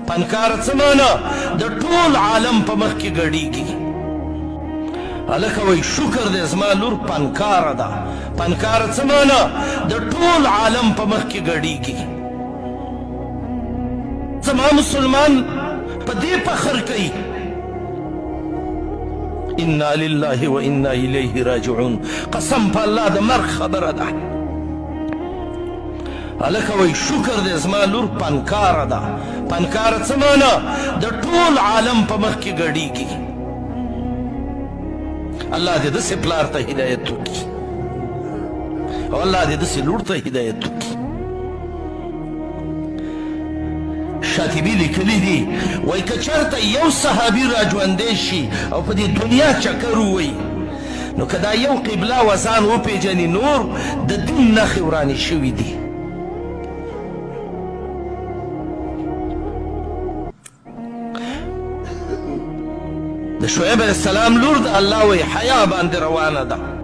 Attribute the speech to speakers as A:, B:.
A: پنکار څه معنا د ټول عالم په مخ کې ګډیږي. هلکه وایي شکر دی زما لور پنکاره ده. پنکاره څه معنا د ټول عالم په مخ کې ګډیږي. زما مسلمان په دې فخر کوي انا لله و انا الیه راجعون. قسم په الله د مرګ خبره ده. هلکه وایي شکر دی زما لور پنکاره ده. پنکاره څه معنا د ټول عالم په مخ کې ګډیږي. الله دې داسې پلار ته هدایت وکړي او الله دې داسې لور ته هدایت وکړي. شاطبي لیکلي دي وایي که چېرته یو صحابي را ژوندی شي او په دې دنیا چکر ووایي نو که دا یو قبله وزان وپېژني نور د دین نښې ورانې شوي دي. د شعیب علیه السلام لور د الله وایي حیا باندې روانه ده.